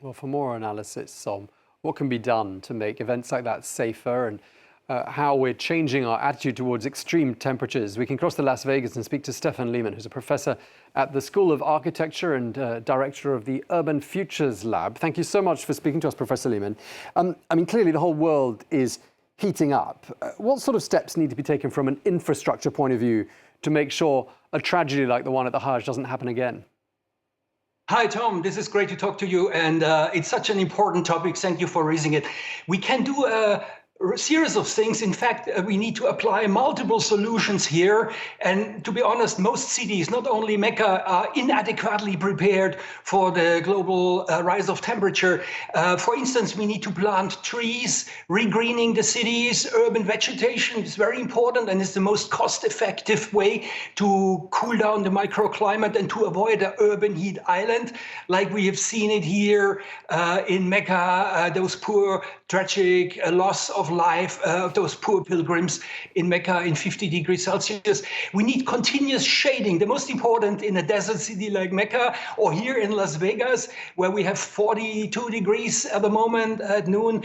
Well, for more analysis on what can be done to make events like that safer and how we're changing our attitude towards extreme temperatures, we can cross to Las Vegas and speak to Steffen Lehman, who's a professor at the School of Architecture and director of the Urban Futures Lab. Thank you so much for speaking to us, Professor Lehman. Clearly the whole world is heating up. What sort of steps need to be taken from an infrastructure point of view to make sure a tragedy like the one at the Hajj doesn't happen again? Hi, Tom. This is great to talk to you. And it's such an important topic. Thank you for raising it. We can do a series of things. In fact, we need to apply multiple solutions here. And to be honest, most cities, not only Mecca, are inadequately prepared for the global rise of temperature. For instance, we need to plant trees, regreening the cities. Urban vegetation is very important and is the most cost-effective way to cool down the microclimate and to avoid an urban heat island, like we have seen it here in Mecca, those poor, tragic loss of life of those poor pilgrims in Mecca in 50 degrees Celsius. We need continuous shading. The most important in a desert city like Mecca or here in Las Vegas, where we have 42 degrees at the moment at noon,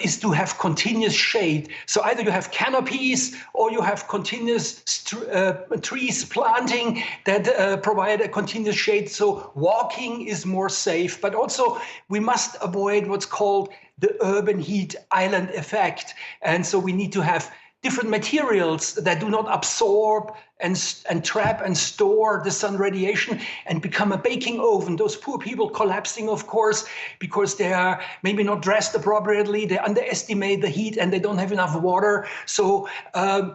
is to have continuous shade. So either you have canopies or you have continuous trees planting that provide a continuous shade. So walking is more safe, but also we must avoid what's called the urban heat island effect. And so we need to have different materials that do not absorb and trap and store the sun radiation and become a baking oven. Those poor people collapsing, of course, because they are maybe not dressed appropriately, they underestimate the heat and they don't have enough water. So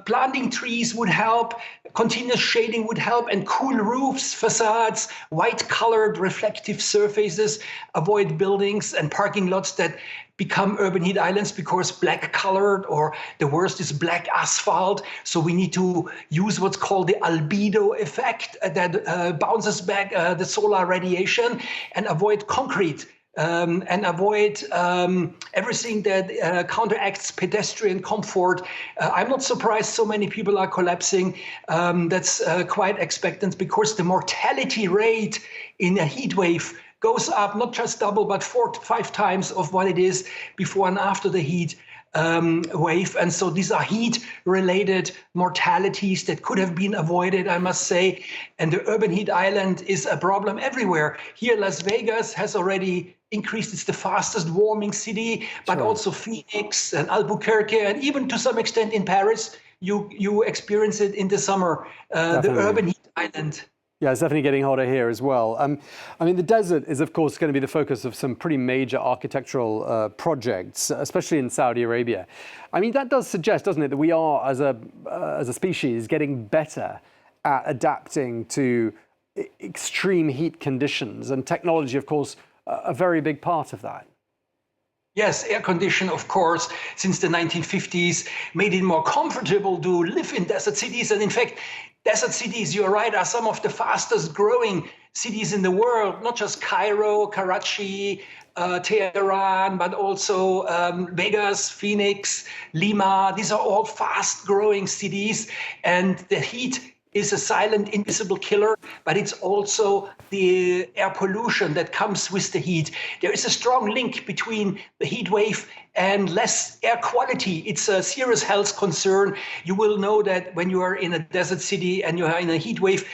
planting trees would help, continuous shading would help, and cool roofs, facades, white colored reflective surfaces, avoid buildings and parking lots that become urban heat islands because black colored, or the worst is black asphalt. So we need to use what's called the albedo effect that bounces back the solar radiation, and avoid concrete and avoid everything that counteracts pedestrian comfort. I'm not surprised so many people are collapsing. That's quite expectant, because the mortality rate in a heat wave goes up, not just double, but 4 to 5 times of what it is before and after the heat wave. And so these are heat-related mortalities that could have been avoided, I must say. And the urban heat island is a problem everywhere. Here, Las Vegas has already increased. It's the fastest warming city, but also Phoenix and Albuquerque, and even to some extent in Paris, you experience it in the summer, the urban heat island. Yeah, it's definitely getting hotter here as well. The desert is, of course, going to be the focus of some pretty major architectural projects, especially in Saudi Arabia. That does suggest, doesn't it, that we are, as a species, getting better at adapting to extreme heat conditions, and technology, of course, a very big part of that. Yes, air condition, of course, since the 1950s, made it more comfortable to live in desert cities. And in fact, desert cities, you're right, are some of the fastest growing cities in the world, not just Cairo, Karachi, Tehran, but also Vegas, Phoenix, Lima. These are all fast growing cities, and the heat is a silent, invisible killer, but it's also the air pollution that comes with the heat. There is a strong link between the heat wave and less air quality. It's a serious health concern. You will know that when you are in a desert city and you are in a heat wave,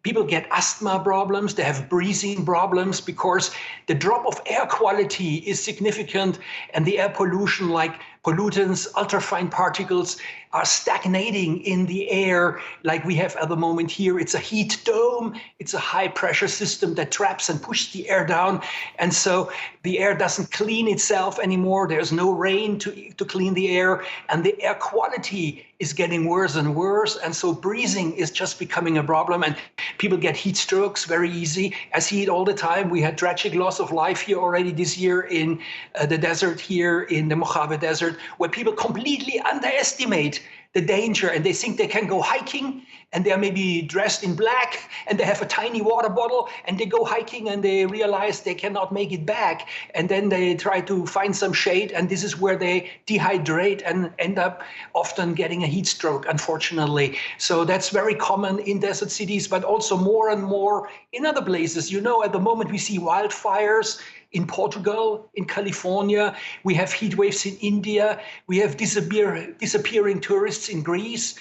people get asthma problems, they have breathing problems, because the drop of air quality is significant, and the air pollution, like pollutants, ultrafine particles, are stagnating in the air like we have at the moment here. It's a heat dome. It's a high pressure system that traps and pushes the air down. And so the air doesn't clean itself anymore. There's no rain to clean the air, and the air quality is getting worse and worse. And so breathing is just becoming a problem, and people get heat strokes very easy. I see it all the time. We had tragic loss of life here already this year in the desert here in the Mojave Desert, where people completely underestimate the danger, and they think they can go hiking, and they're maybe dressed in black, and they have a tiny water bottle, and they go hiking and they realize they cannot make it back, and then they try to find some shade, and this is where they dehydrate and end up often getting a heat stroke, unfortunately. So that's very common in desert cities, but also more and more in other places. At the moment we see wildfires in Portugal, in California. We have heat waves in India. We have disappearing tourists in Greece.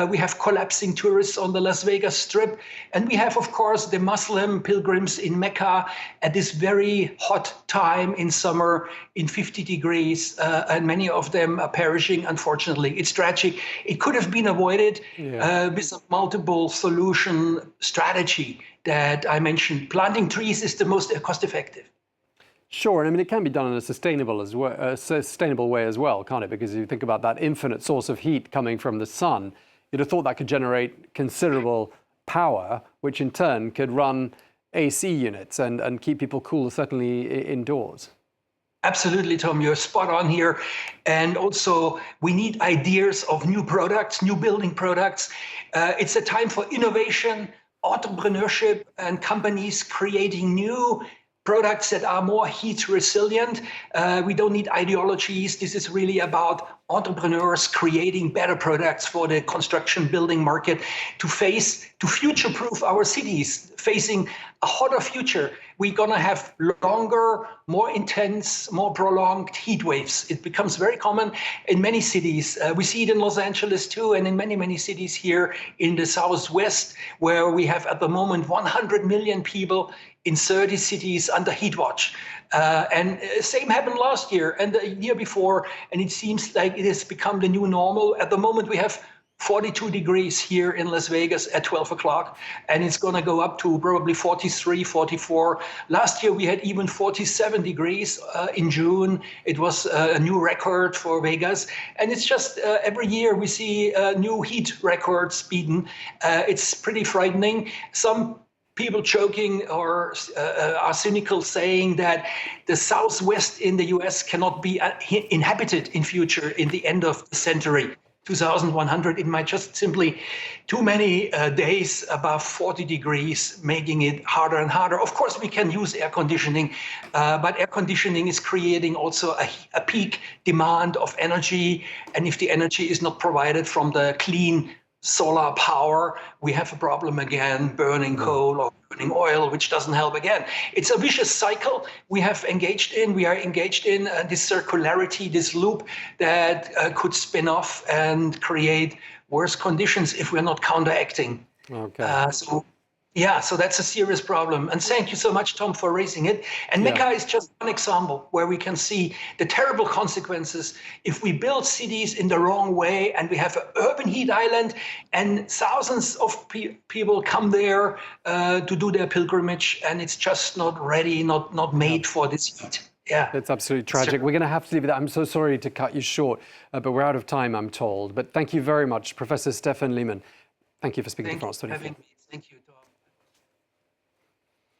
We have collapsing tourists on the Las Vegas Strip. And we have, of course, the Muslim pilgrims in Mecca at this very hot time in summer in 50 degrees. And many of them are perishing, unfortunately. It's tragic. It could have been avoided with a multiple solution strategy that I mentioned. Planting trees is the most cost effective. Sure, and I mean, it can be done in a sustainable way as well, can't it? Because you think about that infinite source of heat coming from the sun, you'd have thought that could generate considerable power, which in turn could run AC units and keep people cool, certainly indoors. Absolutely, Tom, you're spot on here. And also, we need ideas of new products, new building products. It's a time for innovation, entrepreneurship, and companies creating new products that are more heat resilient. We don't need ideologies. This is really about entrepreneurs creating better products for the construction building market to future-proof our cities, facing a hotter future. We're going to have longer, more intense, more prolonged heat waves. It becomes very common in many cities. We see it in Los Angeles too, and in many, many cities here in the Southwest, where we have at the moment 100 million people in 30 cities under heat watch. And same happened last year and the year before, and it seems like it has become the new normal. At the moment, we have 42 degrees here in Las Vegas at 12 o'clock, and it's going to go up to probably 43, 44. Last year, we had even 47 degrees in June. It was a new record for Vegas. And it's just every year we see new heat records beaten. It's pretty frightening. Some people joking or are cynical, saying that the Southwest in the US cannot be inhabited in future in the end of the century. 2100, it might just simply too many days above 40 degrees, making it harder and harder. Of course, we can use air conditioning, but air conditioning is creating also a peak demand of energy. And if the energy is not provided from the clean solar power, we have a problem again, burning coal or burning oil, which doesn't help again. It's a vicious cycle we are engaged in this circularity, this loop that could spin off and create worse conditions if we're not counteracting. Okay. So that's a serious problem. And thank you so much, Tom, for raising it. And Mecca is just one example where we can see the terrible consequences if we build cities in the wrong way and we have an urban heat island and thousands of people come there to do their pilgrimage, and it's just not ready, not made for this heat. Yeah. It's absolutely tragic. We're going to have to leave it there. I'm so sorry to cut you short, but we're out of time, I'm told. But thank you very much, Professor Steffen Lehman. Thank you for speaking to France 24. Thank you, Tom.